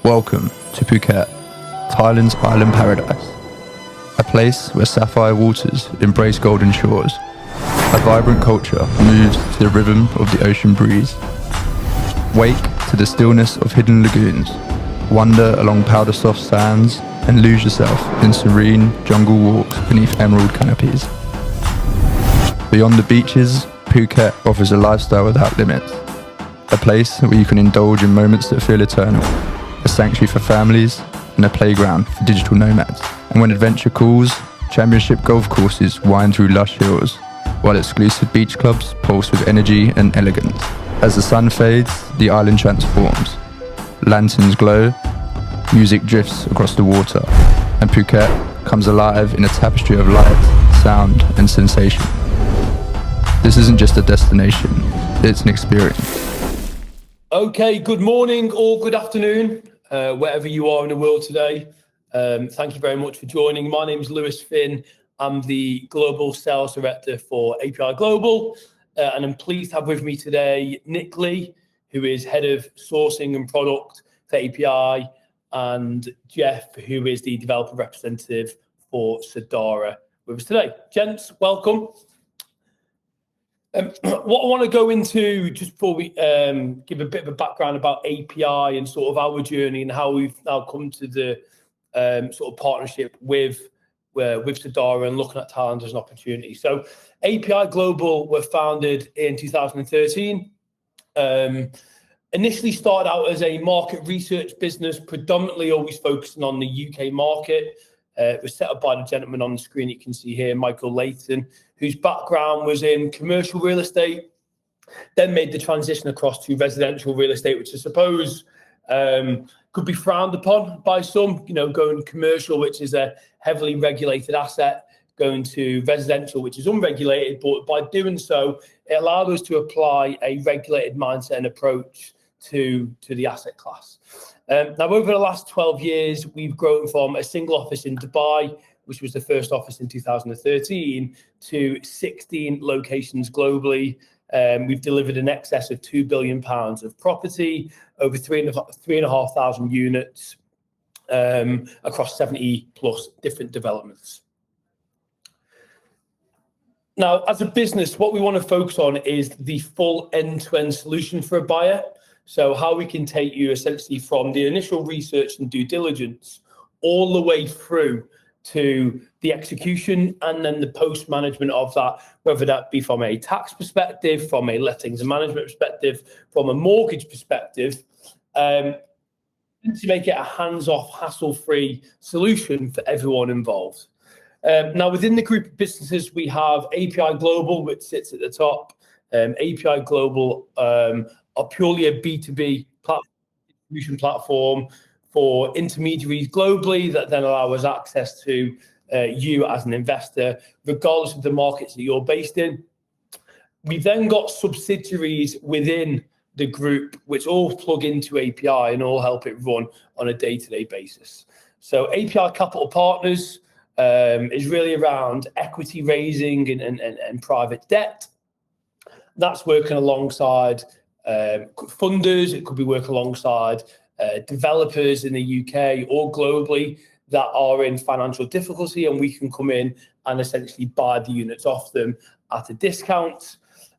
Welcome to Phuket, Thailand's island paradise. A place where sapphire waters embrace golden shores. A vibrant culture moves to the rhythm of the ocean breeze. Wake to the stillness of hidden lagoons. Wander along powder soft sands and lose yourself in serene jungle walks beneath emerald canopies. Beyond the beaches, Phuket offers a lifestyle without limits. A place where you can indulge in moments that feel eternal. A sanctuary for families and a playground for digital nomads. And when adventure calls, championship golf courses wind through lush hills, while exclusive beach clubs pulse with energy and elegance. As the sun fades, the island transforms. Lanterns glow, music drifts across the water, and Phuket comes alive in a tapestry of light, sound, and sensation. This isn't just a destination, it's an experience. Okay, good morning or good afternoon, wherever you are in the world today. Thank you very much for joining. My name is Lewis Finn. I'm the Global Sales Director for API Global, and I'm pleased to have with me today Nick Lee, who is Head of Sourcing and Product for API, and Jeff, who is the Developer Representative for Sudara, with us today. Gents, welcome. What I want to go into, just before we give a bit of a background about API and sort of our journey and how we've now come to the sort of partnership with Sudara and looking at Thailand as an opportunity. So API Global were founded in 2013. Initially started out as a market research business, predominantly always focusing on the UK market. It was set up by the gentleman on the screen you can see here, Michael Layton, whose background was in commercial real estate, then made the transition across to residential real estate, which I suppose could be frowned upon by some, going commercial, which is a heavily regulated asset, going to residential, which is unregulated, but by doing so, it allowed us to apply a regulated mindset and approach to the asset class. Now, over the last 12 years, we've grown from a single office in Dubai, which was the first office in 2013, to 16 locations globally. We've delivered in excess of £2 billion of property, over 3,500 units across 70 plus different developments. Now, as a business, what we want to focus on is the full end-to-end solution for a buyer. So how we can take you essentially from the initial research and due diligence all the way through to the execution and then the post-management of that, whether that be from a tax perspective, from a lettings and management perspective, from a mortgage perspective, to make it a hands-off, hassle-free solution for everyone involved. Now, within the group of businesses, we have API Global, which sits at the top. API Global are purely a B2B distribution platform for intermediaries globally that then allow us access to you as an investor, regardless of the markets that you're based in. We've then got subsidiaries within the group which all plug into API and all help it run on a day-to-day basis. So API Capital Partners is really around equity raising and private debt. That's working alongside funders. It could be working alongside developers in the UK or globally that are in financial difficulty, and we can come in and essentially buy the units off them at a discount.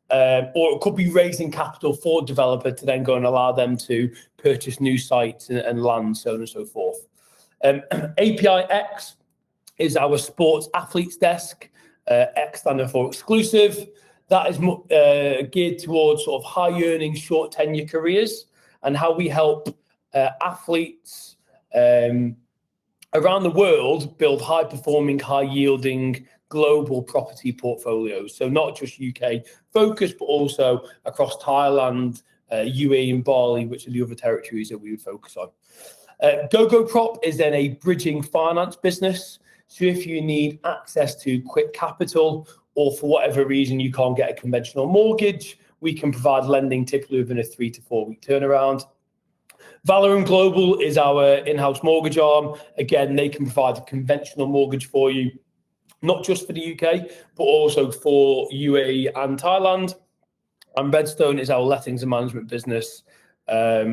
Or it could be raising capital for a developer to then go and allow them to purchase new sites and land, so on and so forth. API X is our sports athletes desk, X standing for exclusive. That is geared towards sort of high earning, short tenure careers, and how we help athletes around the world build high performing, high yielding global property portfolios. So not just UK focused, but also across Thailand, UAE and Bali, which are the other territories that we would focus on. GoGo Prop is then a bridging finance business. So if you need access to quick capital, or for whatever reason you can't get a conventional mortgage, we can provide lending typically within a 3 to 4 week turnaround. Valorem Global is our in-house mortgage arm. Again, they can provide a conventional mortgage for you, not just for the UK, but also for UAE and Thailand. And Redstone is our lettings and management business,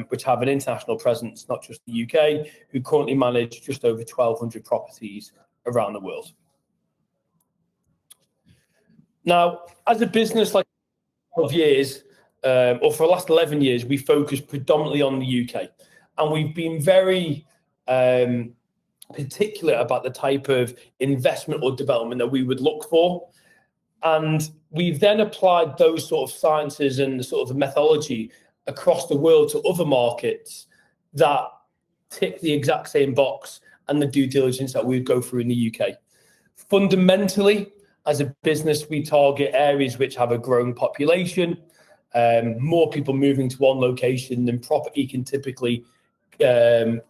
which have an international presence, not just the UK, who currently manage just over 1,200 properties around the world. Now, as a business, like 12 years, or for the last 11 years, we focus predominantly on the UK. And we've been very particular about the type of investment or development that we would look for. And we've then applied those sort of sciences and the sort of the methodology across the world to other markets that tick the exact same box and the due diligence that we would go through in the UK. Fundamentally, as a business, we target areas which have a growing population, more people moving to one location than property can typically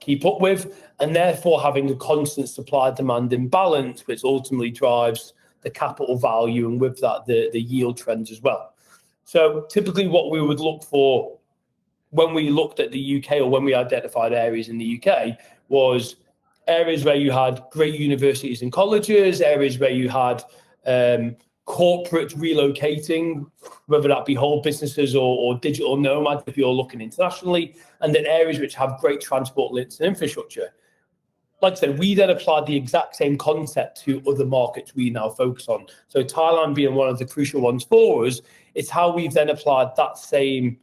keep up with, and therefore having a constant supply-demand imbalance, which ultimately drives the capital value and with that the yield trends as well. So typically what we would look for when we looked at the UK, or when we identified areas in the UK, was areas where you had great universities and colleges, areas where you had corporate relocating, whether that be whole businesses or digital nomads if you're looking internationally, and then areas which have great transport links and infrastructure. Like I said, we then applied the exact same concept to other markets we now focus on. So Thailand being one of the crucial ones for us, it's how we've then applied that same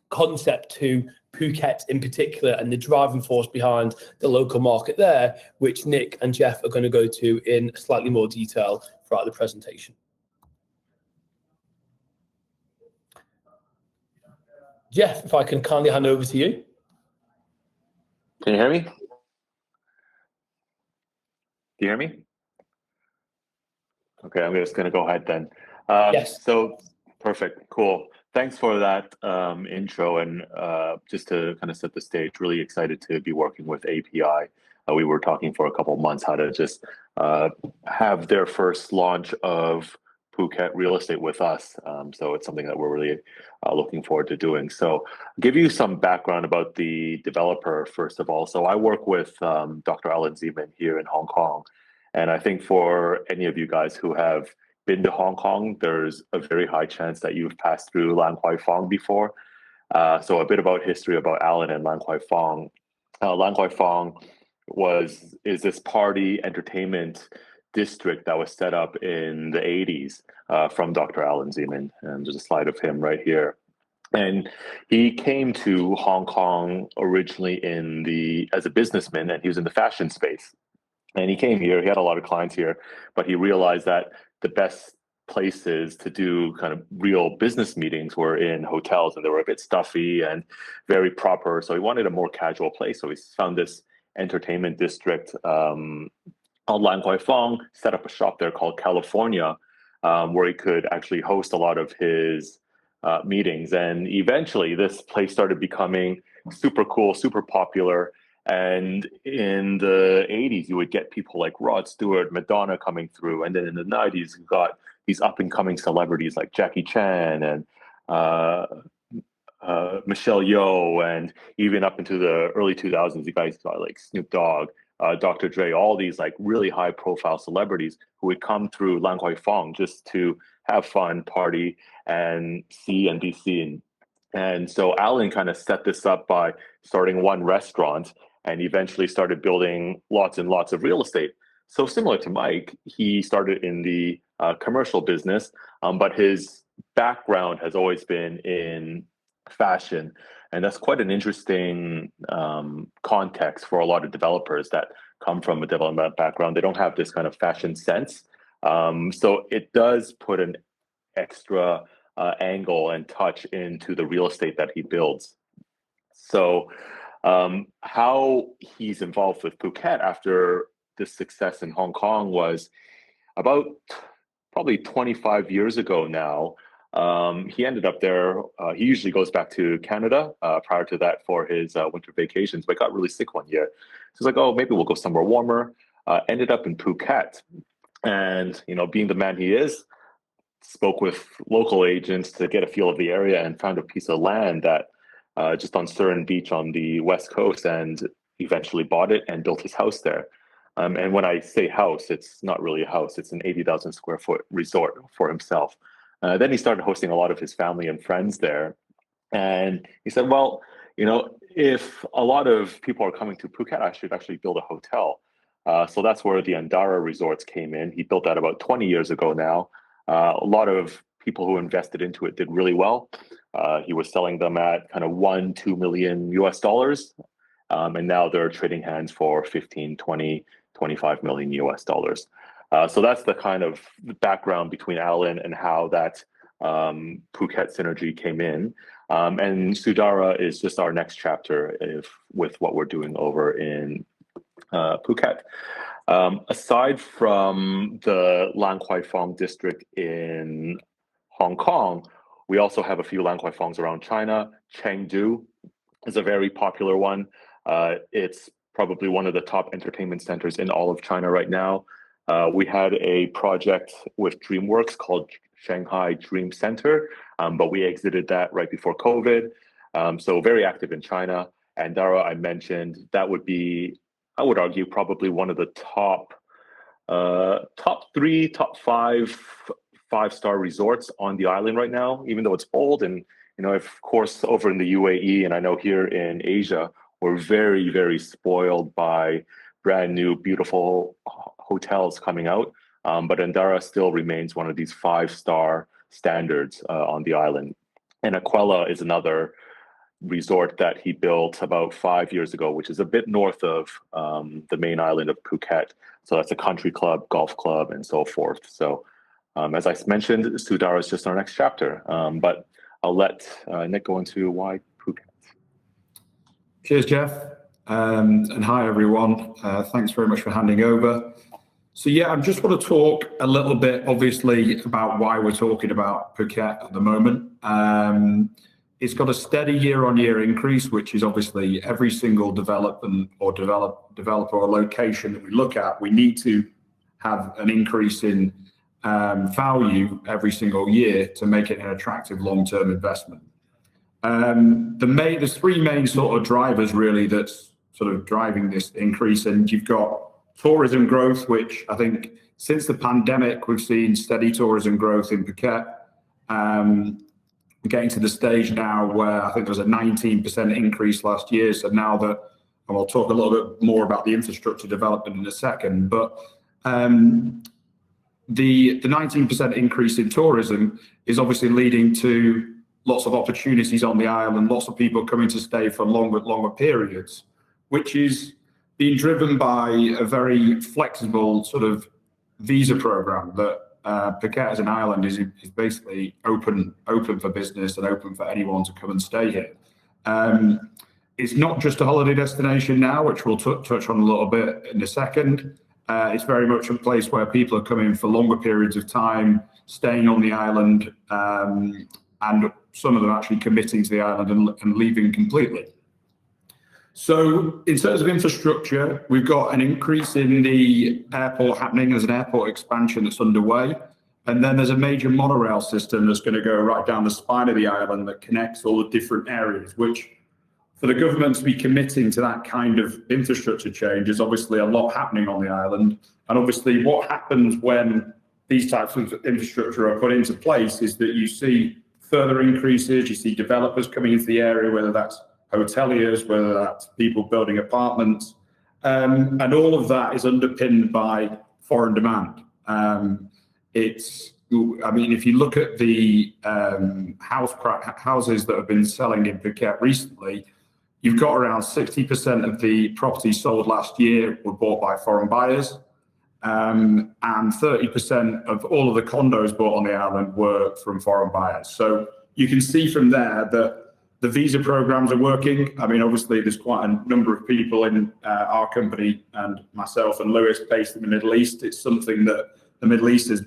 concept to Phuket in particular, and the driving force behind the local market there, which Nick and Jeff are going to go to in slightly more detail throughout the presentation. Jeff, if I can kindly hand over to you. Can you hear me? Do you hear me? Okay, I'm just going to go ahead then. Yes. So, perfect, cool. Thanks for that intro, and just to kind of set the stage, really excited to be working with API. We were talking for a couple of months how to just have their first launch of Phuket real estate with us. So it's something that we're really looking forward to doing. So I'll give you some background about the developer, first of all. So I work with Dr. Alan Zeman here in Hong Kong. And I think for any of you guys who have been to Hong Kong, there's a very high chance that you've passed through Lan Kwai Fong before. So a bit about history about Alan and Lan Kwai Fong. Lan Kwai Fong is this party entertainment district that was set up in the 80s from Dr. Alan Zeman. And there's a slide of him right here. And he came to Hong Kong originally as a businessman, and he was in the fashion space. And he came here, he had a lot of clients here, but he realized that the best places to do kind of real business meetings were in hotels, and they were a bit stuffy and very proper. So he wanted a more casual place. So he found this entertainment district called Lan Kwai Fong, set up a shop there called California, where he could actually host a lot of his meetings. And eventually this place started becoming super cool, super popular. And in the 80s, you would get people like Rod Stewart, Madonna coming through. And then in the 90s, you got these up-and-coming celebrities like Jackie Chan and Michelle Yeoh. And even up into the early 2000s, you guys got like Snoop Dogg, Dr. Dre, all these like really high-profile celebrities who would come through Lan Kwai Fong just to have fun, party, and see and be seen. And so Alan kind of set this up by starting one restaurant, and eventually started building lots and lots of real estate. So similar to Mike, he started in the commercial business, but his background has always been in fashion. And that's quite an interesting context for a lot of developers that come from a development background. They don't have this kind of fashion sense. So it does put an extra angle and touch into the real estate that he builds. So how he's involved with Phuket after this success in Hong Kong was about probably 25 years ago now. He ended up there. He usually goes back to Canada prior to that for his winter vacations, but got really sick one year. So he's like, oh, maybe we'll go somewhere warmer. Ended up in Phuket. And, you know, being the man he is, spoke with local agents to get a feel of the area and found a piece of land that just on Surin Beach on the west coast, and eventually bought it and built his house there. And when I say house, it's not really a house. It's an 80,000 square foot resort for himself. Then he started hosting a lot of his family and friends there. And he said, well, if a lot of people are coming to Phuket, I should actually build a hotel. So that's where the Andara Resorts came in. He built that about 20 years ago now. A lot of people who invested into it did really well. He was selling them at kind of 1-2 million US dollars. And now they're trading hands for 15, 20, 25 million US dollars. So that's the kind of background between Alan and how that Phuket synergy came in. And Sudara is just our next chapter with what we're doing over in Phuket. Aside from the Lan Kwai Fong district in Hong Kong, we also have a few Lan Kwai Fongs around China. Chengdu is a very popular one. It's probably one of the top entertainment centers in all of China right now. We had a project with DreamWorks called Shanghai Dream Center, but we exited that right before COVID. So very active in China. And Dara, I mentioned, that would be, I would argue, probably one of the top 3, top 5-star resorts on the island right now, even though it's old. And, of course, over in the UAE, and I know here in Asia, we're very, very spoiled by brand new, beautiful hotels coming out. But Andara still remains one of these 5-star standards on the island. And Aquella is another resort that he built about 5 years ago, which is a bit north of the main island of Phuket. So that's a country club, golf club, and so forth. So as I mentioned, Sudara is just our next chapter. But I'll let Nick go into why Phuket. Cheers, Jeff. And hi, everyone. Thanks very much for handing over. So yeah, I just want to talk a little bit, obviously, about why we're talking about Phuket at the moment. It's got a steady year-on-year increase, which is obviously every single development or developer or location that we look at, we need to have an increase in value every single year to make it an attractive long-term investment. There's 3 main sort of drivers really that's sort of driving this increase, and you've got tourism growth, which I think since the pandemic we've seen steady tourism growth in Phuket. Getting to the stage now where I think there was a 19% increase last year. So now that, and I'll talk a little bit more about the infrastructure development in a second, but the 19% increase in tourism is obviously leading to lots of opportunities on the island, lots of people coming to stay for longer periods, which is being driven by a very flexible sort of visa program that Phuket as an island is basically open for business and open for anyone to come and stay here. It's not just a holiday destination now, which we'll touch on a little bit in a second. It's very much a place where people are coming for longer periods of time, staying on the island, and some of them actually committing to the island and leaving completely. So in terms of infrastructure, we've got an increase in the airport happening. There's an airport expansion that's underway. And then there's a major monorail system that's going to go right down the spine of the island that connects all the different areas, which for the government to be committing to that kind of infrastructure change is obviously a lot happening on the island. And obviously what happens when these types of infrastructure are put into place is that you see further increases, you see developers coming into the area, whether that's hoteliers, whether that's people building apartments, and all of that is underpinned by foreign demand. If you look at the houses that have been selling in Phuket recently, you've got around 60% of the properties sold last year were bought by foreign buyers, and 30% of all of the condos bought on the island were from foreign buyers. So you can see from there that the visa programs are working. I mean, obviously, there's quite a number of people in our company and myself and Lewis based in the Middle East. It's something that the Middle East has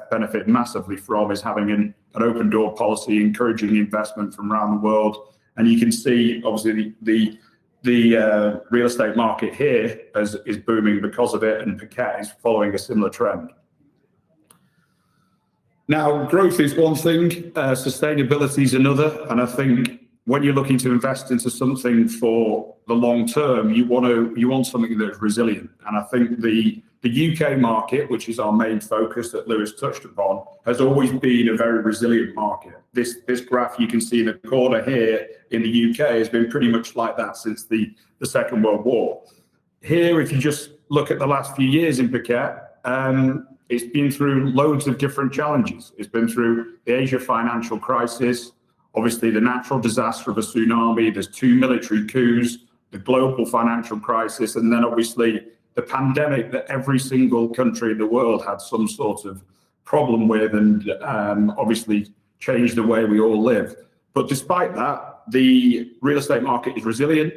benefited massively from, is having an open door policy, encouraging investment from around the world. And you can see, obviously, the real estate market here is booming because of it, and Phuket is following a similar trend. Now, growth is one thing, sustainability is another, and I think when you're looking to invest into something for the long term, you want something that's resilient. And I think the The UK market, which is our main focus that Lewis touched upon, has always been a very resilient market. This graph you can see in the corner here in the UK has been pretty much like that since the Second World War. Here, if you just look at the last few years in Phuket, it's been through loads of different challenges. It's been through the Asia financial crisis, obviously the natural disaster of a tsunami, there's 2 military coups, the global financial crisis, and then obviously the pandemic that every single country in the world had some sort of problem with, and obviously changed the way we all live. But despite that, the real estate market is resilient.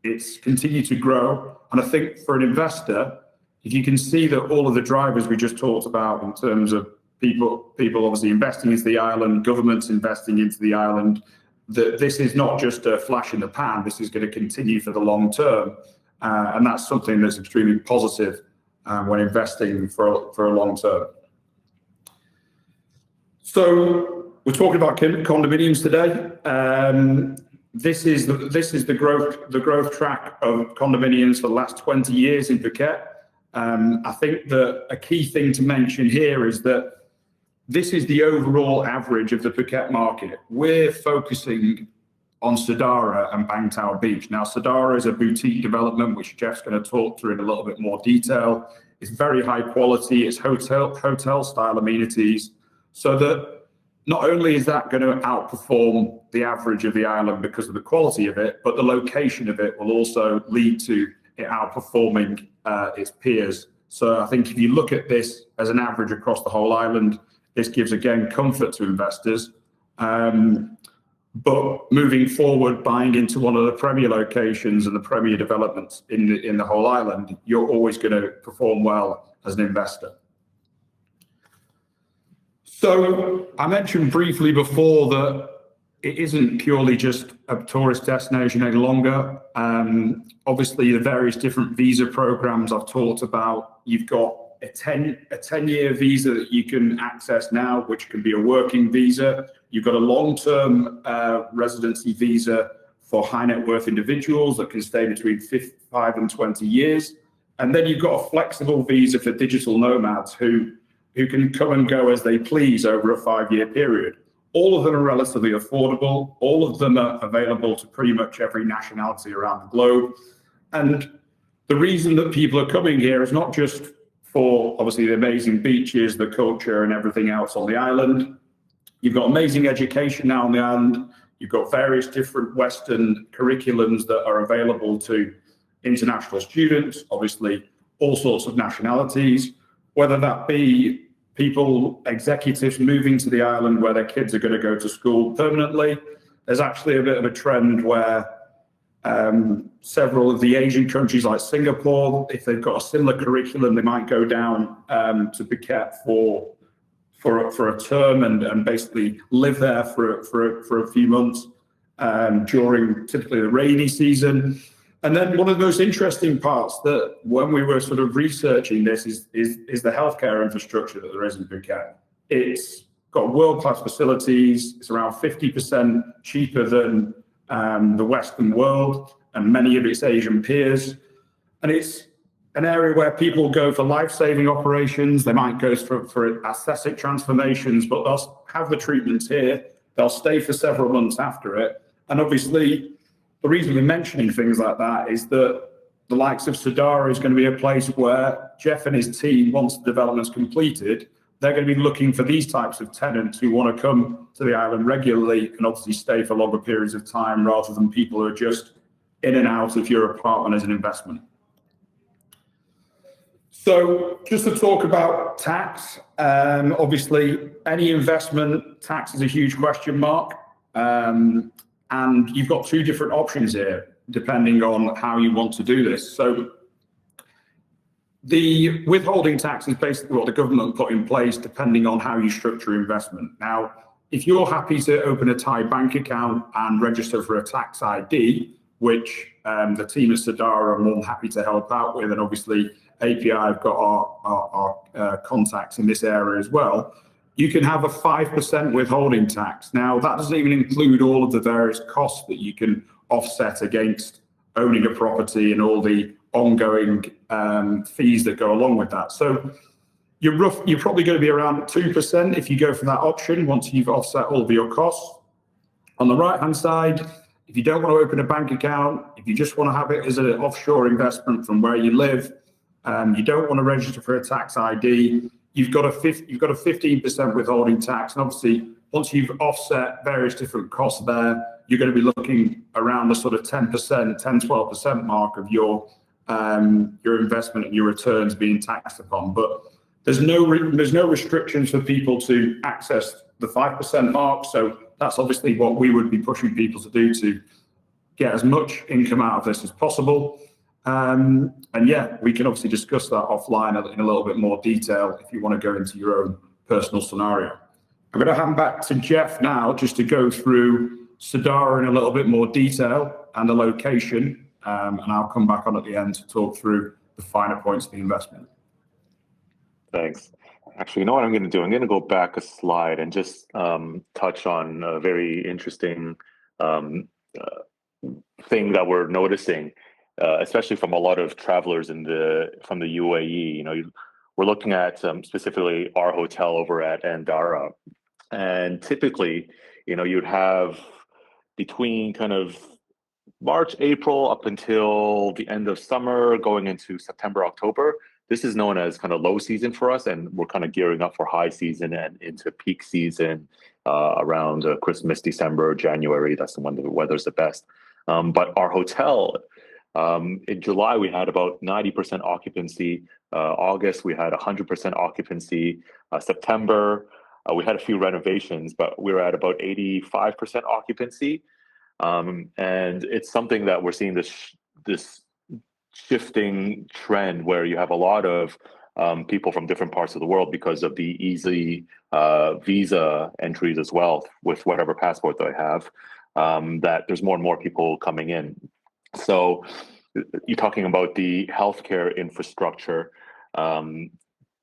It's continued to grow. And I think for an investor, if you can see that all of the drivers we just talked about in terms of people obviously investing into the island, governments investing into the island, that this is not just a flash in the pan, this is going to continue for the long term. And that's something that's extremely positive when investing for a long term. So we're talking about condominiums today. This is the growth track of condominiums for the last 20 years in Phuket. I think that a key thing to mention here is that this is the overall average of the Phuket market. We're focusing on Sudara and Bang Tao Beach. Now, Sudara is a boutique development, which Jeff's going to talk through in a little bit more detail. It's very high quality. It's hotel style amenities, so that not only is that going to outperform the average of the island because of the quality of it, but the location of it will also lead to it outperforming its peers. So I think if you look at this as an average across the whole island, this gives, again, comfort to investors. But moving forward, buying into one of the premier locations and the premier developments in the whole island, you're always going to perform well as an investor. So I mentioned briefly before that it isn't purely just a tourist destination any longer. Obviously, the various different visa programs I've talked about, you've got a 10-year visa that you can access now, which can be a working visa. You've got a long-term residency visa for high net worth individuals that can stay between 5 and 20 years. And then you've got a flexible visa for digital nomads who can come and go as they please over a 5-year period. All of them are relatively affordable. All of them are available to pretty much every nationality around the globe. And the reason that people are coming here is not just for obviously the amazing beaches, the culture and everything else on the island. You've got amazing education now on the island. You've got various different Western curriculums that are available to international students, obviously all sorts of nationalities, whether that be people, executives moving to the island where their kids are going to go to school permanently. There's actually a bit of a trend where several of the Asian countries like Singapore, if they've got a similar curriculum, they might go down to Phuket for a term and basically live there for a few months during typically the rainy season. And then one of the most interesting parts that when we were sort of researching this is the healthcare infrastructure that there is in Phuket. It's got world-class facilities. It's around 50% cheaper than the Western world and many of its Asian peers. And it's an area where people go for life-saving operations. They might go for aesthetic transformations, but they'll have the treatments here. They'll stay for several months after it. And obviously, the reason we're mentioning things like that is that the likes of Sudara is going to be a place where Jeff and his team, once the development's completed, they're going to be looking for these types of tenants who want to come to the island regularly and obviously stay for longer periods of time rather than people who are just in and out of your apartment as an investment. So just to talk about tax, obviously any investment, tax is a huge question mark. And you've got two different options here, depending on how you want to do this. So the withholding tax is basically what the government put in place, depending on how you structure investment. Now, if you're happy to open a Thai bank account and register for a tax ID, which the team at Sudara are more than happy to help out with, and obviously API have got our contacts in this area as well, you can have a 5% withholding tax. Now, that doesn't even include all of the various costs that you can offset against owning a property and all the ongoing fees that go along with that. So you're probably going to be around 2% if you go for that option once you've offset all of your costs. On the right-hand side, if you don't want to open a bank account, if you just want to have it as an offshore investment from where you live, you don't want to register for a tax ID, you've got a 15% withholding tax. And obviously, once you've offset various different costs there, you're going to be looking around the sort of 10-12% mark of your investment and your returns being taxed upon. But there's no restrictions for people to access the 5% mark. So that's obviously what we would be pushing people to do, to get as much income out of this as possible. And yeah, we can obviously discuss that offline in a little bit more detail if you want to go into your own personal scenario. I'm going to hand back to Jeff now just to go through Sudara in a little bit more detail and the location, and I'll come back on at the end to talk through the finer points of the investment. Thanks. Actually, you know what I'm going to do? I'm going to go back a slide and just touch on a very interesting thing that we're noticing, especially from a lot of travelers from the UAE. You know, we're looking at specifically our hotel over at Andara, and typically, you know, you'd have between kind of March, April, up until the end of summer, going into September, October. This is known as kind of low season for us, and we're kind of gearing up for high season and into peak season around Christmas, December, January. That's the one that the weather's the best. But our hotel, in July, we had about 90% occupancy. August, we had 100% occupancy. September, we had a few renovations, but we were at about 85% occupancy. And it's something that we're seeing this shifting trend where you have a lot of people from different parts of the world because of the easy visa entries as well with whatever passport they have, that there's more and more people coming in. So you're talking about the healthcare infrastructure.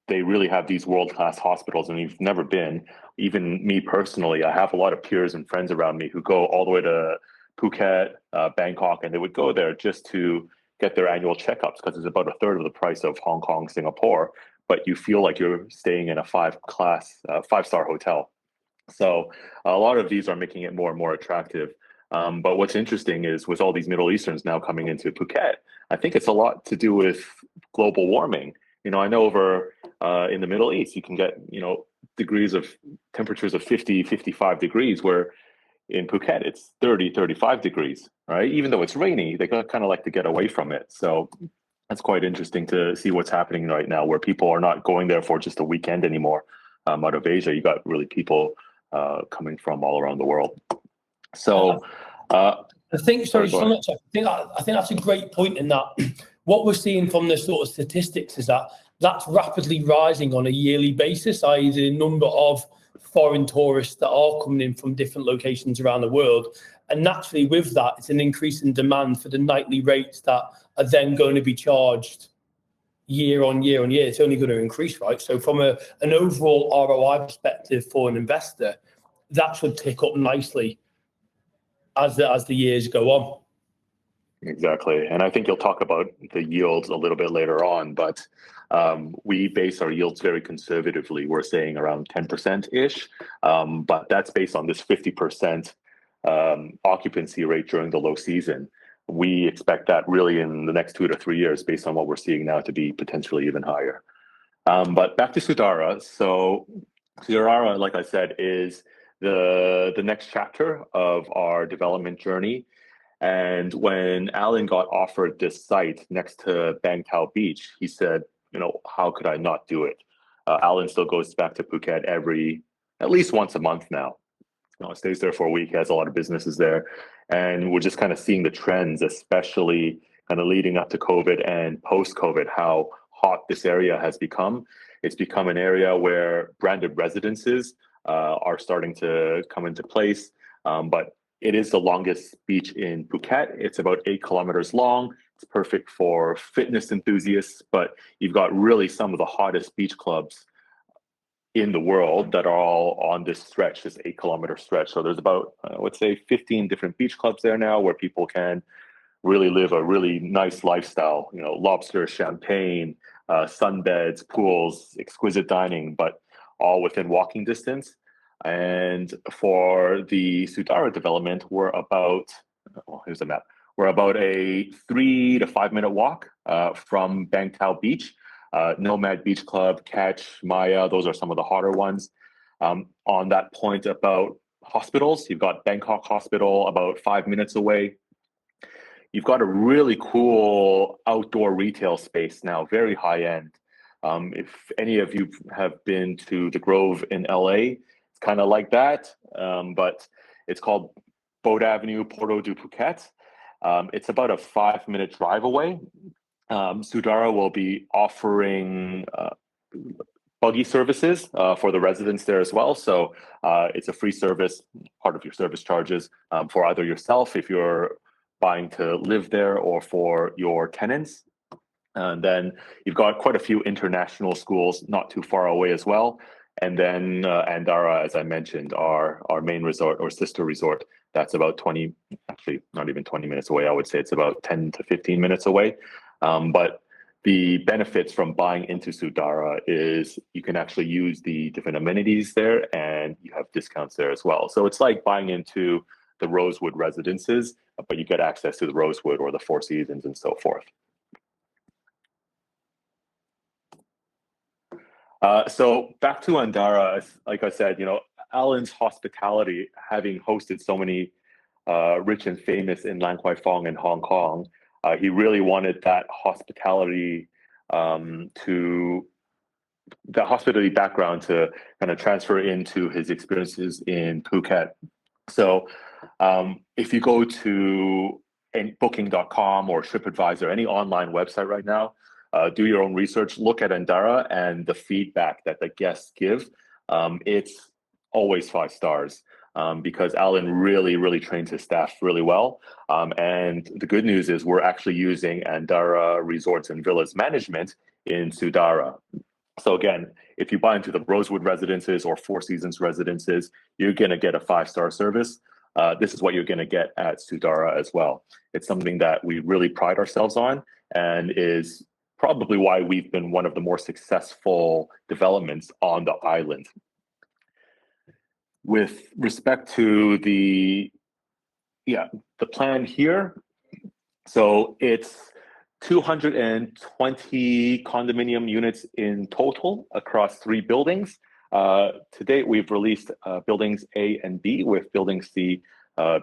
They really have these world-class hospitals, and you've never been. Even me personally, I have a lot of peers and friends around me who go all the way to Phuket, Bangkok, and they would go there just to get their annual checkups because it's about a third of the price of Hong Kong, Singapore, but you feel like you're staying in a five-star hotel. So a lot of these are making it more and more attractive. But what's interesting is with all these Middle Easterns now coming into Phuket, I think it's a lot to do with global warming. You know, I know over in the Middle East, you can get, you know, temperatures of 50, 55 degrees, where in Phuket, it's 30, 35 degrees, right? Even though it's rainy, they kind of like to get away from it. So that's quite interesting to see what's happening right now, where people are not going there for just a weekend anymore. Out of Asia, you got really people coming from all around the world. So I think that's a great point in that. What we're seeing from the sort of statistics is that that's rapidly rising on a yearly basis, i.e. the number of foreign tourists that are coming in from different locations around the world. And naturally with that, it's an increase in demand for the nightly rates that are then going to be charged year on year on year. It's only going to increase, right? So from an overall ROI perspective for an investor, that should tick up nicely as the years go on. Exactly. And I think you'll talk about the yields a little bit later on, but we base our yields very conservatively. We're saying around 10%-ish, but that's based on this 50% occupancy rate during the low season. We expect that really in the next 2 to 3 years, based on what we're seeing now, to be potentially even higher. But back to Sudara. So Sudara, like I said, is the next chapter of our development journey. And when Alan got offered this site next to Bang Tao Beach, he said, you know, how could I not do it? Alan still goes back to Phuket at least once a month now. You know, stays there for a week, has a lot of businesses there. And we're just kind of seeing the trends, especially kind of leading up to COVID and post-COVID, how hot this area has become. It's become an area where branded residences are starting to come into place. But it is the longest beach in Phuket. It's about 8 kilometers long. It's perfect for fitness enthusiasts, but you've got really some of the hottest beach clubs in the world that are all on this stretch, this 8-kilometer stretch. So there's about, I would say, 15 different beach clubs there now where people can really live a really nice lifestyle. You know, lobster, champagne, sunbeds, pools, exquisite dining, but all within walking distance. And for the Sudara development, we're about, oh, here's the map. We're about a 3 to 5 minute walk from Bang Tao Beach. Nomad Beach Club, Catch, Maya, those are some of the hotter ones. On that point about hospitals, you've got Bangkok Hospital about 5 minutes away. You've got a really cool outdoor retail space now, very high end. If any of you have been to the Grove in LA, it's kind of like that, but it's called Boat Avenue, Porto du Phuket. It's about a 5 minute drive away. Sudara will be offering buggy services for the residents there as well. So it's a free service, part of your service charges for either yourself if you're buying to live there or for your tenants. And then you've got quite a few international schools not too far away as well. And then Andara, as I mentioned, our main resort or sister resort, that's about 20, actually not even 20 minutes away. I would say it's about 10 to 15 minutes away. But the benefits from buying into Sudara is you can actually use the different amenities there and you have discounts there as well. So it's like buying into the Rosewood Residences, but you get access to the Rosewood or the Four Seasons and so forth. So back to Andara, like I said, you know, Alan's hospitality, having hosted so many rich and famous in Lan Kwai Fong and Hong Kong, he really wanted that hospitality background to kind of transfer into his experiences in Phuket. So if you go to booking.com or TripAdvisor, any online website right now, do your own research, look at Andara and the feedback that the guests give. It's always 5 stars because Alan really trains his staff really well. And the good news is we're actually using Andara Resorts and Villas Management in Sudara. So again, if you buy into the Rosewood Residences or Four Seasons Residences, you're going to get a 5-star service. This is what you're going to get at Sudara as well. It's something that we really pride ourselves on and is probably why we've been one of the more successful developments on the island. With respect to the plan here, so it's 220 condominium units in total across 3 buildings. To date, we've released buildings A and B, with building C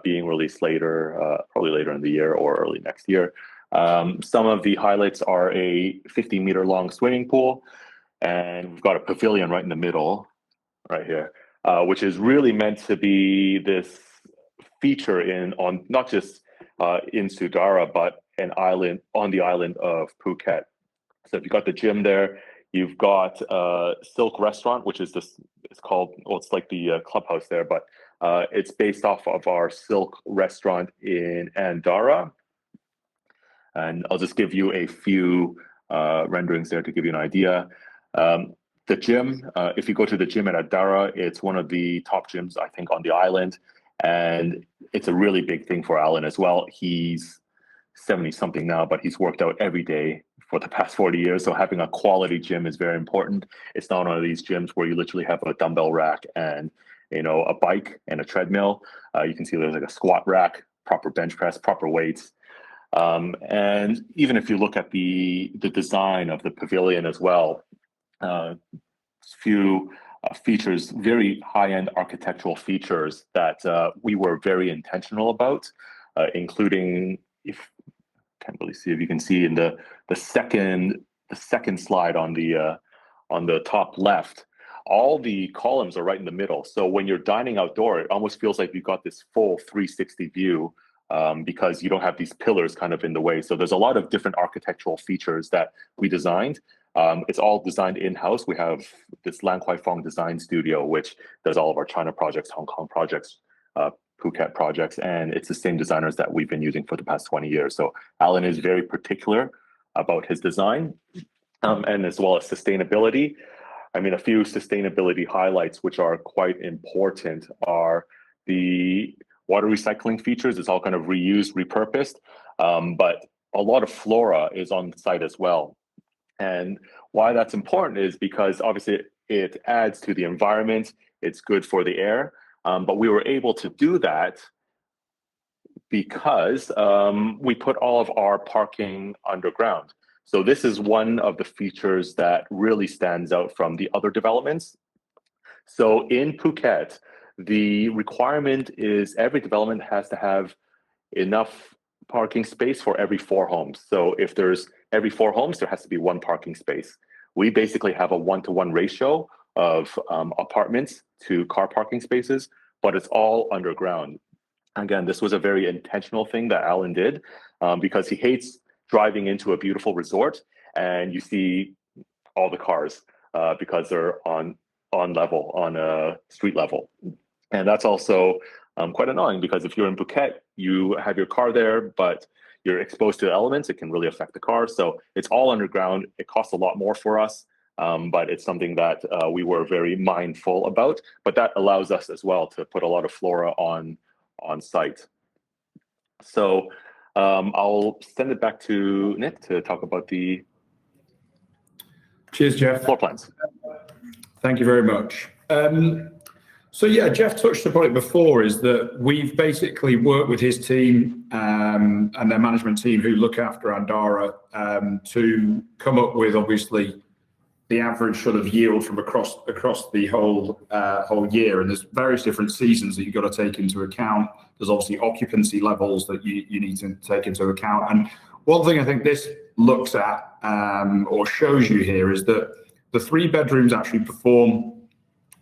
being released later, probably later in the year or early next year. Some of the highlights are a 50-meter long swimming pool, and we've got a pavilion right in the middle, right here, which is really meant to be this feature on not just in Sudara, but on the island of Phuket. So if you've got the gym there, you've got Silk Restaurant, which is it's called, well, it's like the clubhouse there, but it's based off of our Silk Restaurant in Andara. And I'll just give you a few renderings there to give you an idea. The gym, if you go to the gym at Andara, it's one of the top gyms, I think, on the island. And it's a really big thing for Alan as well. He's 70-something now, but he's worked out every day for the past 40 years. So having a quality gym is very important. It's not one of these gyms where you literally have a dumbbell rack and, you know, a bike and a treadmill. You can see there's like a squat rack, proper bench press, proper weights. And even if you look at the design of the pavilion as well, few features, very high-end architectural features that we were very intentional about, including, can't really see if you can see in the second slide on the top left, all the columns are right in the middle. So when you're dining outdoor, it almost feels like you've got this full 360 view because you don't have these pillars kind of in the way. So there's a lot of different architectural features that we designed. It's all designed in-house. We have this Lan Kwai Fong design studio, which does all of our China projects, Hong Kong projects, Phuket projects, and it's the same designers that we've been using for the past 20 years. So Alan is very particular about his design, and as well as sustainability. I mean, a few sustainability highlights which are quite important are the water recycling features. It's all kind of reused, repurposed. but a lot of flora is on the site as well. And why that's important is because obviously it adds to the environment, it's good for the air, but we were able to do that because we put all of our parking underground. So this is one of the features that really stands out from the other developments. So in Phuket, the requirement is every development has to have enough parking space for every 4 homes. So if there's every 4 homes, there has to be 1 parking space. We basically have a 1-to-1 ratio of apartments to car parking spaces, but it's all underground. Again, this was a very intentional thing that Alan did because he hates driving into a beautiful resort and you see all the cars because they're on level, on a street level. And that's also quite annoying because if you're in Phuket, you have your car there, but you're exposed to the elements, it can really affect the car. So it's all underground. It costs a lot more for us, but it's something that we were very mindful about. But that allows us as well to put a lot of flora on site. So I'll send it back to Nick to talk about the Cheers, Jeff. floor plans. Thank you very much. So yeah, Jeff touched upon it before, is that we've basically worked with his team and their management team who look after Andara to come up with obviously the average sort of yield from across the whole year. And there's various different seasons that you've got to take into account. There's obviously occupancy levels that you need to take into account. And one thing I think this looks at or shows you here is that the 3 bedrooms actually perform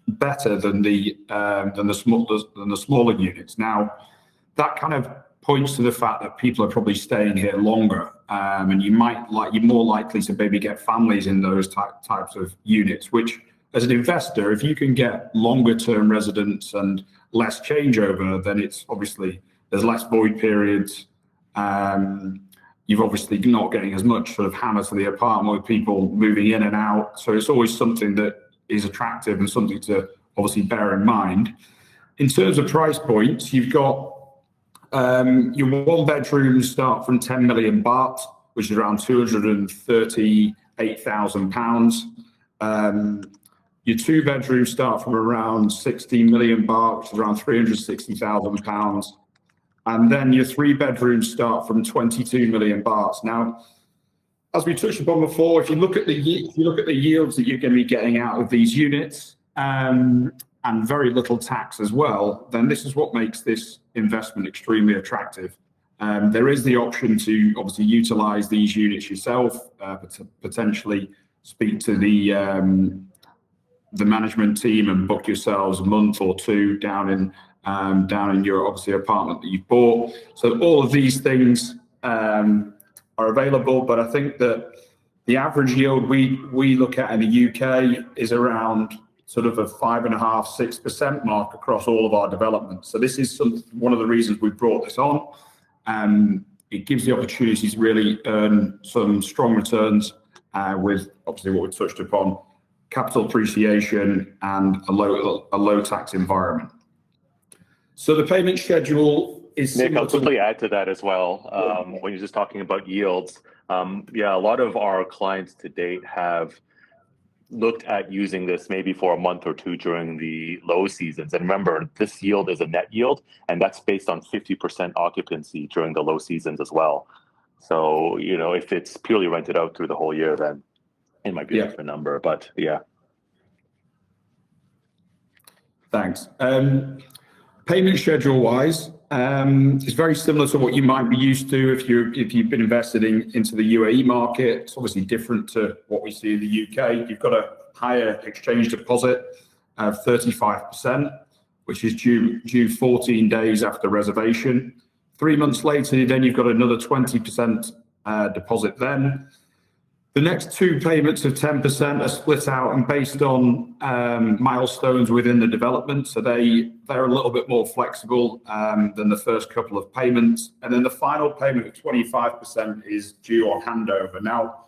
better than the smaller units. Now, that kind of points to the fact that people are probably staying here longer, and you're more likely to maybe get families in those types of units. Which, as an investor, if you can get longer term residents and less changeover, then it's obviously there's less void periods. You've obviously not getting as much sort of hammer to the apartment with people moving in and out. So it's always something that is attractive and something to obviously bear in mind. In terms of price points, you've got your 1 bedrooms start from 10 million baht, which is around £238,000. Your 2 bedrooms start from around 16 million baht, which is around £360,000. And then your 3 bedrooms start from 22 million bahts. Now, as we touched upon before, if you look at the yields that you're going to be getting out of these units, and very little tax as well, then this is what makes this investment extremely attractive. There is the option to obviously utilize these units yourself, potentially speak to the management team and book yourselves a month or 2 down in your obviously apartment that you've bought. So all of these things are available, but I think that the average yield we look at in the UK is around sort of a 5.5–6% mark across all of our developments. So this is one of the reasons we brought this on. It gives the opportunity to really earn some strong returns with obviously what we touched upon, capital appreciation and a low tax environment. So the payment schedule is Nick, I'll quickly add to that as well. When you're just talking about yields, yeah, a lot of our clients to date have looked at using this maybe for a month or 2 during the low seasons. And remember, this yield is a net yield, and that's based on 50% occupancy during the low seasons as well. So, you know, if it's purely rented out through the whole year, then it might be a different number, but yeah. Thanks. Payment schedule wise, it's very similar to what you might be used to if you've been investing into the UAE market. It's obviously different to what we see in the UK. You've got a higher exchange deposit of 35%, which is due 14 days after reservation. 3 months later, then you've got another 20% deposit then. The next 2 payments of 10% are split out and based on milestones within the development. So they're a little bit more flexible than the first couple of payments. And then the final payment of 25% is due on handover. Now,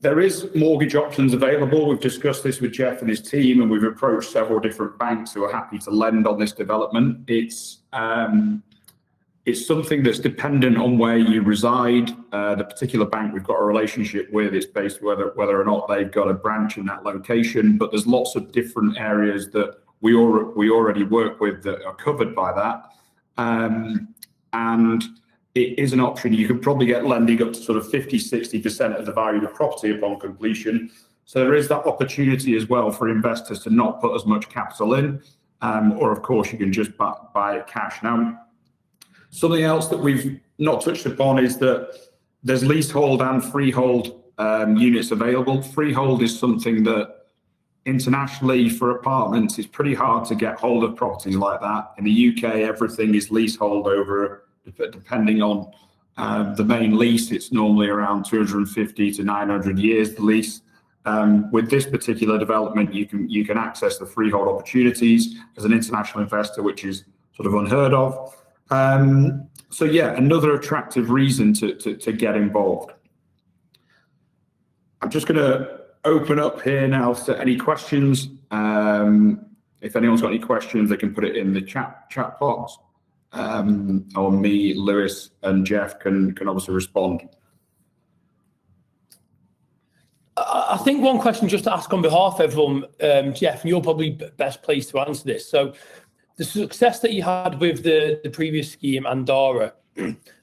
there is mortgage options available. We've discussed this with Jeff and his team, and we've approached several different banks who are happy to lend on this development. It's It's something that's dependent on where you reside. The particular bank we've got a relationship with, it's based whether or not they've got a branch in that location. But there's lots of different areas that we already work with that are covered by that. And it is an option. You could probably get lending up to sort of 50-60% of the value of the property upon completion. So there is that opportunity as well for investors to not put as much capital in, or of course you can just buy it cash. Now, something else that we've not touched upon is that there's leasehold and freehold units available. Freehold is something that internationally for apartments is pretty hard to get hold of properties like that. In the UK, everything is leasehold over, depending on the main lease, it's normally around 250 to 900 years, the lease. With this particular development, you can access the freehold opportunities as an international investor, which is sort of unheard of. So yeah, another attractive reason to get involved. I'm just going to open up here now to any questions. If anyone's got any questions, they can put it in the chat box. Or me, Lewis, and Jeff can obviously respond. I think one question just to ask on behalf of everyone, Jeff, and you're probably best placed to answer this. So the success that you had with the previous scheme, Andara,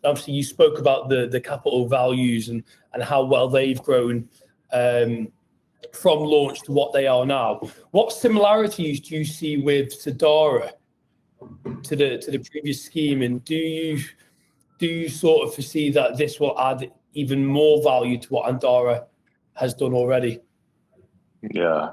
obviously you spoke about the capital values and how well they've grown from launch to what they are now. What similarities do you see with Sudara to the previous scheme, and do you sort of foresee that this will add even more value to what Andara has done already? Yeah,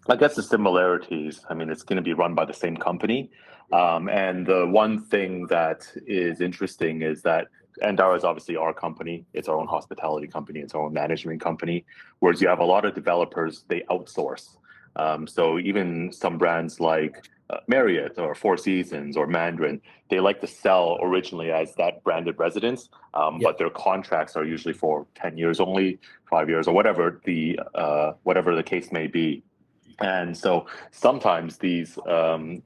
I guess the similarities, I mean, it's going to be run by the same company. And the one thing that is interesting is that Andara is obviously our company. It's our own hospitality company. It's our own management company. Whereas you have a lot of developers, they outsource. So even some brands like Marriott or Four Seasons or Mandarin, they like to sell originally as that branded residence, but their contracts are usually for 10 years only, 5 years, or whatever the case may be. And so sometimes these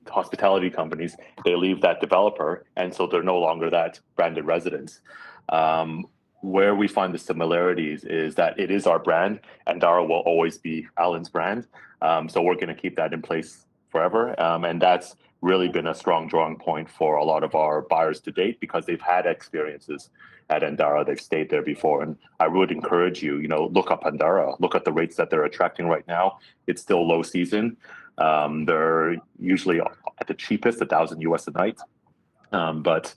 hospitality companies, they leave that developer, and so they're no longer that branded residence. Where we find the similarities is that it is our brand, and Andara will always be Alan's brand. So we're going to keep that in place forever. And that's really been a strong drawing point for a lot of our buyers to date, because they've had experiences at Andara. They've stayed there before. And I would encourage you, look up Andara, look at the rates that they're attracting right now. It's still low season. They're usually at the cheapest, $1,000 a night. But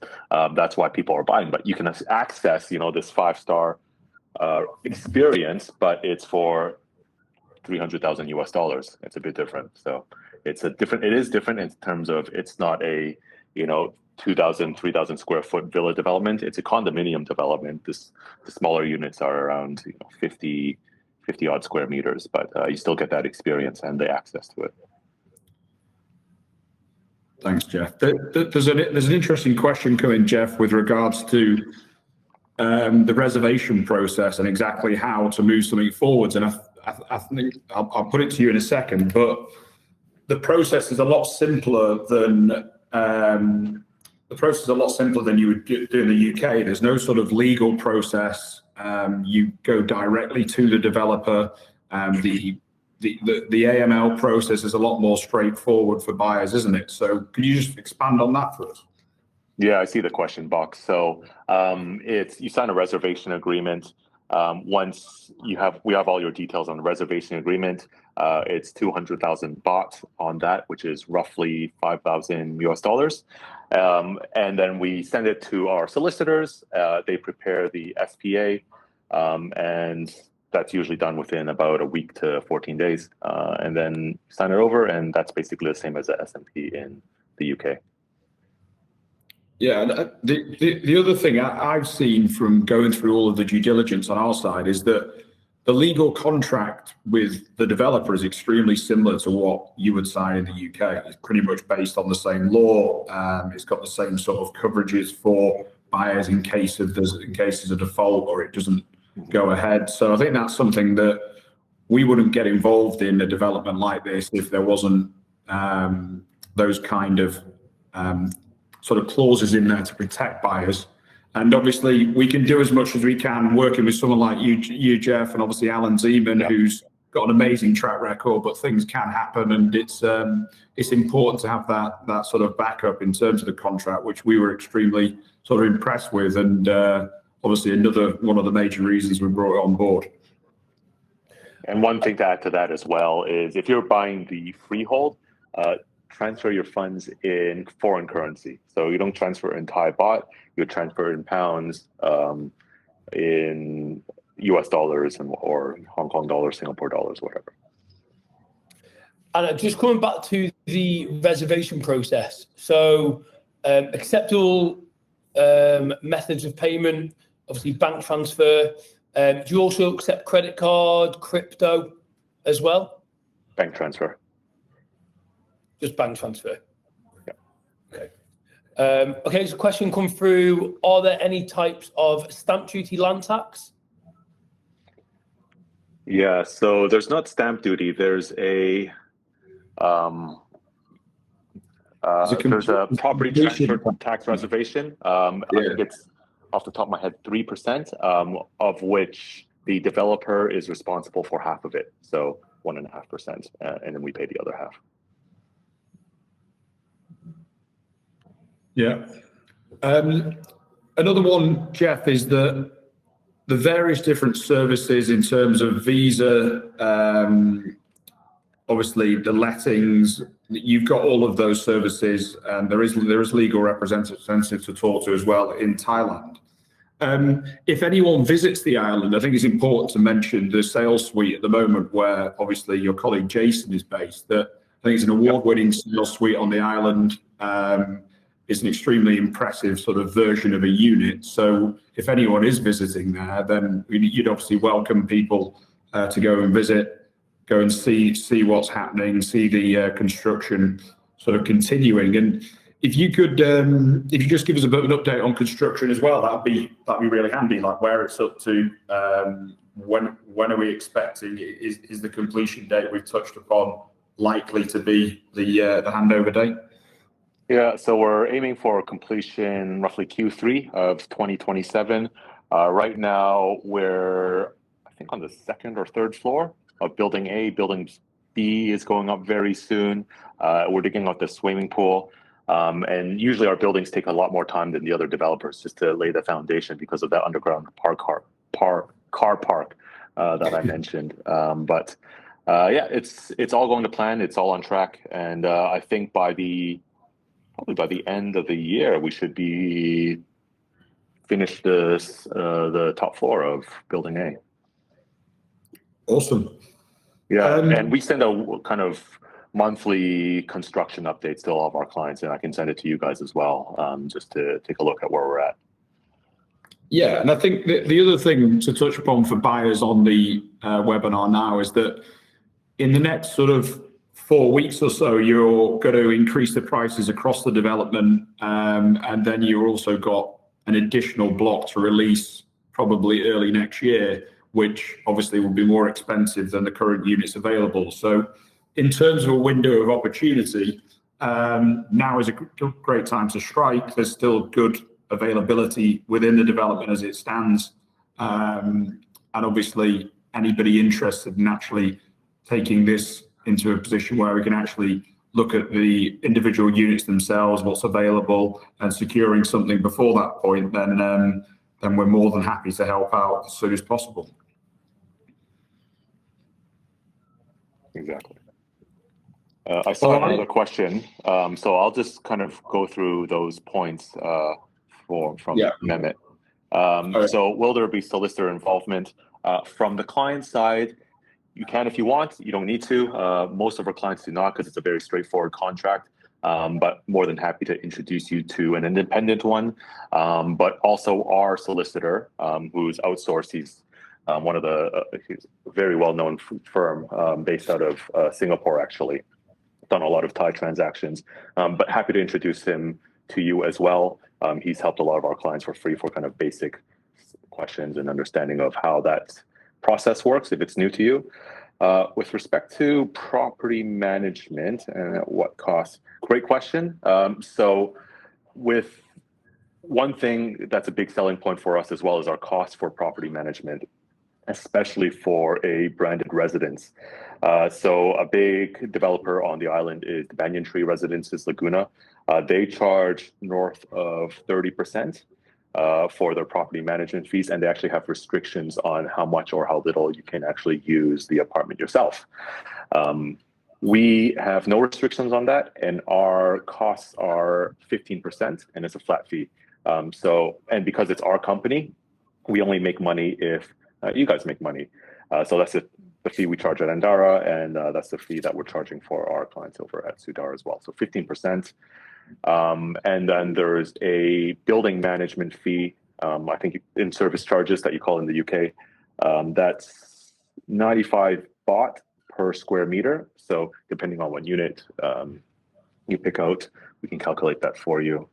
that's why people are buying. But you can access, this 5-star experience, but it's for $300,000. It's a bit different. So it is different in terms of it's not a 2,000, 3,000 square foot villa development. It's a condominium development. The smaller units are around 50 odd square meters, but you still get that experience and the access to it. Thanks, Jeff. There's an interesting question coming, Jeff, with regards to the reservation process and exactly how to move something forwards. And I think I'll put it to you in a second, but the process is a lot simpler than you would do in the UK. There's no sort of legal process. You go directly to the developer. The AML process is a lot more straightforward for buyers, isn't it? So can you just expand on that for us? Yeah, I see the question box. So you sign a reservation agreement. Once we have all your details on the reservation agreement, it's 200,000 baht on that, which is roughly $5,000. And then we send it to our solicitors. They prepare the SPA, and that's usually done within about a week to 14 days. And then sign it over, and that's basically the same as the S&P in the UK. Yeah, the other thing I've seen from going through all of the due diligence on our side is that the legal contract with the developer is extremely similar to what you would sign in the UK. It's pretty much based on the same law. It's got the same sort of coverages for buyers in case there's a default or it doesn't go ahead. So I think that's something that we wouldn't get involved in a development like this if there wasn't those kind of sort of clauses in there to protect buyers. And obviously, we can do as much as we can working with someone like you Jeff, and obviously Alan Zeman, who's got an amazing track record. But things can happen, and it's important to have that sort of backup in terms of the contract, which we were extremely sort of impressed with, and obviously another one of the major reasons we brought it on board. And one thing to add to that as well is if you're buying the freehold, transfer your funds in foreign currency. So you don't transfer in Thai baht, you transfer in pounds, in US dollars or Hong Kong dollars, Singapore dollars, whatever. And just coming back to the reservation process. So acceptable methods of payment, obviously bank transfer. Do you also accept credit card, crypto as well? Bank transfer. Just bank transfer. Yeah. Okay. Okay, so a question come through. Are there any types of stamp duty land tax? Yeah, so there's not stamp duty. There's there's a property transfer tax reservation. I think it's off the top of my head 3%, of which the developer is responsible for half of it. So 1.5%, and then we pay the other half. Yeah. Another one, Jeff, is the various different services in terms of visa, obviously the lettings. You've got all of those services, and there is legal representatives to talk to as well in Thailand. If anyone visits the island, I think it's important to mention the sales suite at the moment, where obviously your colleague Jason is based. That I think it's an award-winning sales suite on the island. It's an extremely impressive sort of version of a unit. So if anyone is visiting there, then you'd obviously welcome people to go and visit, go and see what's happening, see the construction sort of continuing. And if you could just give us a bit of an update on construction as well, that'd be really handy. Like where it's up to, when are we expecting? Is the completion date we've touched upon likely to be the handover date? Yeah, so we're aiming for completion roughly Q3 of 2027. Right now, we're, I think, on the second or third floor of Building A. Building B is going up very soon. We're digging out the swimming pool. And usually our buildings take a lot more time than the other developers just to lay the foundation because of that underground car park that I mentioned. But yeah, it's all going to plan. It's all on track. And I think probably by the end of the year, we should be finished the top floor of Building A. Awesome. Yeah, and we send a kind of monthly construction updates to all of our clients, and I can send it to you guys as well, just to take a look at where we're at. Yeah, and I think the other thing to touch upon for buyers on the webinar now is that in the next sort of 4 weeks or so, you're going to increase the prices across the development, and then you've also got an additional block to release probably early next year, which obviously will be more expensive than the current units available. So in terms of a window of opportunity, now is a great time to strike. There's still good availability within the development as it stands. And obviously anybody interested in actually taking this into a position where we can actually look at the individual units themselves, what's available, and securing something before that point, then we're more than happy to help out as soon as possible. Exactly. I saw another question, so I'll just kind of go through those points from Mehmet. So will there be solicitor involvement? From the client side, you can if you want. You don't need to. Most of our clients do not because it's a very straightforward contract, but more than happy to introduce you to an independent one. But also our solicitor, who's outsourced, he's one of he's a very well-known firm based out of Singapore, actually. Done a lot of Thai transactions, but happy to introduce him to you as well. He's helped a lot of our clients for free for kind of basic questions and understanding of how that process works if it's new to you. With respect to property management and at what cost, great question. So with one thing that's a big selling point for us as well is our cost for property management, especially for a branded residence. So a big developer on the island is the Banyan Tree Residences Laguna. They charge north of 30% for their property management fees, and they actually have restrictions on how much or how little you can actually use the apartment yourself. We have no restrictions on that, and our costs are 15%, and it's a flat fee. And because it's our company, we only make money if you guys make money. So that's the fee we charge at Andara, and that's the fee that we're charging for our clients over at Sudara as well. So 15%. And then there's a building management fee, I think in service charges that you call in the UK. That's 95 baht per square meter. So depending on what unit you pick out, we can calculate that for you.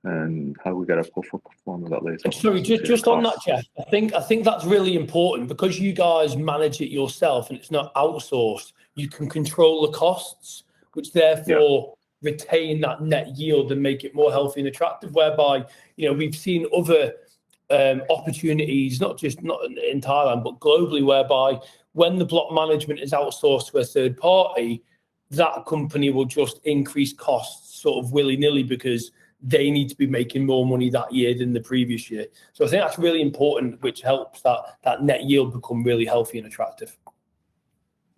And how we got a full form of that later. Sorry, just on that, Jeff. I think that's really important because you guys manage it yourself and it's not outsourced. You can control the costs, which therefore retain that net yield and make it more healthy and attractive. Whereby, we've seen other opportunities, not in Thailand but globally, whereby when the block management is outsourced to a third party, that company will just increase costs sort of willy-nilly because they need to be making more money that year than the previous year. So I think that's really important, which helps that net yield become really healthy and attractive.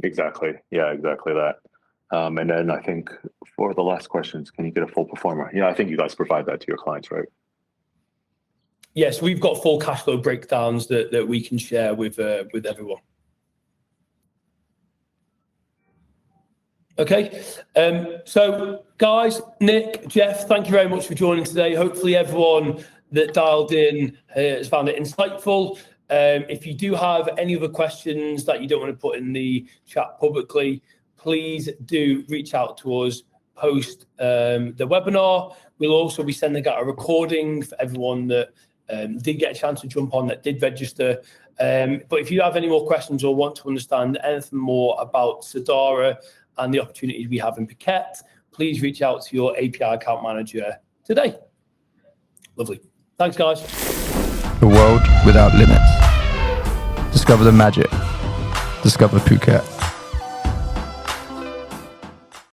Exactly. Yeah, exactly that. And then I think for the last questions, can you get a full performer? Yeah, I think you guys provide that to your clients, right? Yes, we've got full cash flow breakdowns that we can share with everyone. Okay, so guys, Nick, Jeff, thank you very much for joining today. Hopefully everyone that dialed in has found it insightful. If you do have any other questions that you don't want to put in the chat publicly, please do reach out to us post the webinar. We'll also be sending out a recording for everyone that did get a chance to jump on, that did register. But if you have any more questions or want to understand anything more about Sudara and the opportunities we have in Phuket, please reach out to your API account manager today. Lovely. Thanks, guys. The world without limits. Discover the magic. Discover Phuket.